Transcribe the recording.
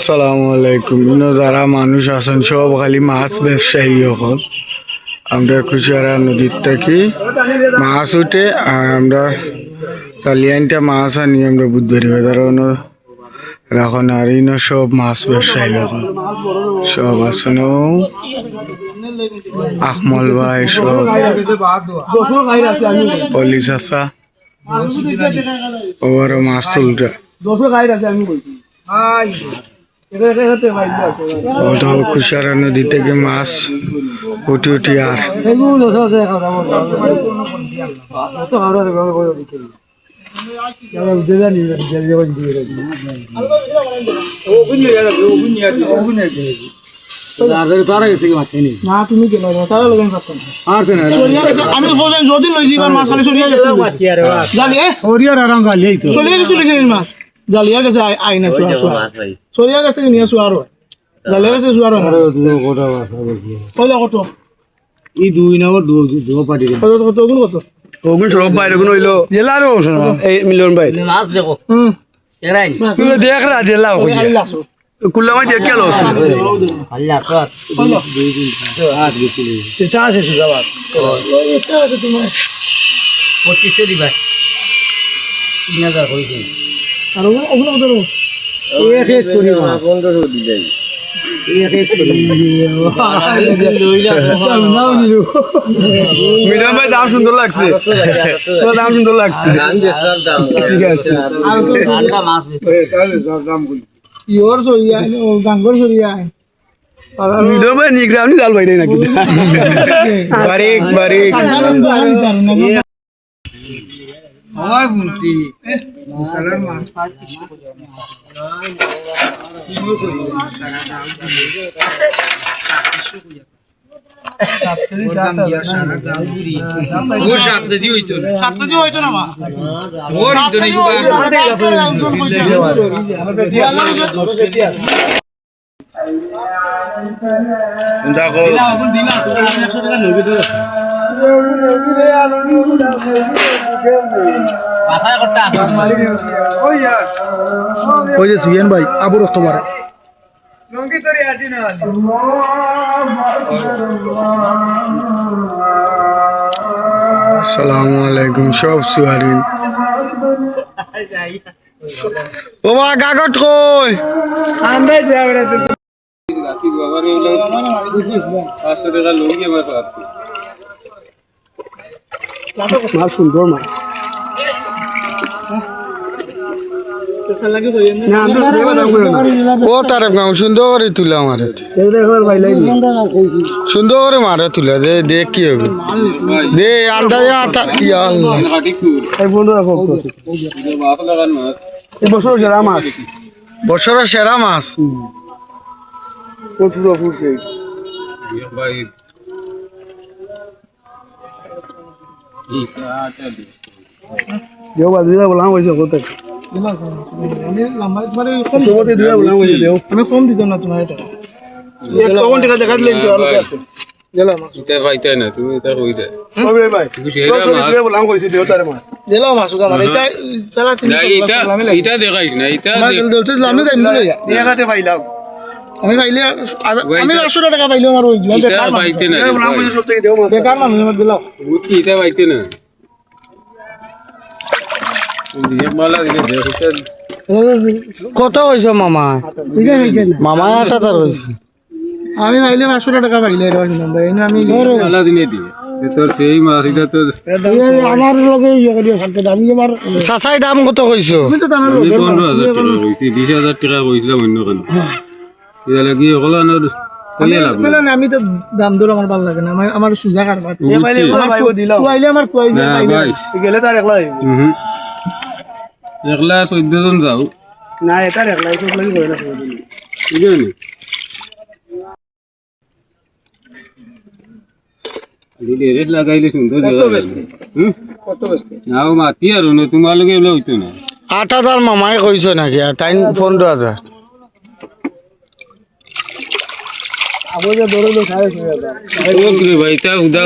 আসসালামু আলাইকুম। যারা মানুষ আছেন সব খালি মাছ ব্যবসায়ী হল। আমরা কুচিয়ারা নদীর থেকে মাছ উঠে আমরা তালিয়ানটা মাছ আনি আমরা বুধবারি বাজার রাখন আর সব মাছ ব্যবসায়ী হল সব আছেন আকমল ভাই সব পুলিশ আসা ওর মাছ তুলটা ওটা কুশারা নদী থেকে মাছ উঠি উঠি আর মাছ জালিয়া গেছে আইনা সরিয়া গেছে নিয়ে শুয়ার জালিয়া গেছে শুয়ার কত এই দুই নম্বর দু পার্টি কত কত ওগুন কত ওগুন সব বাইরে কোন হইলো জেলার এই মিলন ভাই মাছ দেখো এরাই তুই দেখ রা জেলা আল্লাহ কুল্লা মাই দেখ কেলো আল্লাহ তো দুই দিন হাত গেছিল এটা আছে সুজাবাদ এটা আছে তোমার 2500 দিবা 3000 কইছি আর ওগুন কত এক এক করি 1500 দিলাই মিলন ভাই দাম সুন্দর লাগছে দাম সুন্দর লাগছে ঠিক আছে ইওর সরিয়া গাঙ্গর সরিয়া মিলন ভাই নিগ্রামনি জাল ভাই নাকি বারিক বারিক হয় বুনতি মশলার মাছ পাঁচ ওই যে সুয়েন ভাই আবু রক্ত মারে আসসালামু আলাইকুম সব সুয়ারিন ওমা কাগজ কই আমরা যাবড়া তো মাল সুন্দর মাল ও তার সুন্দর তুলে আমার সুন্দর মারে তুলে দে দেখ কি হবে দে আন্দাজে বছর সেরা মাছ বছরের সেরা মাছ ফুটছে বললাম হয়েছে কোথায় আমি কম দিত না তোমার এটা দেখা দিলে আমি পাইলে আমি 500 টাকা পাইলে আমার বেকার মানুষ আমার দিলাম কত হয়েছে মামা মামা 8000 হয়েছে আমি পাইলে 500 টাকা পাইলে আমি আমার লগে চাচাই দাম কত কইছো আমি তো দাম দর আমার ভালো লাগে না আমার সুজা কারবার আমার গেলে তার একলা 14 জন যাও না এটা একলাই তো লাগি করে না ঠিক আছে দিদি রেট লাগাইলে সুন্দর জায়গা কত বসতে নাও মাতি আর না তোমার লগে এলো হইতো না 8000 মামাই কইছো নাকি আর 15000 আবো যে দরলো খায় ভাই তা উদা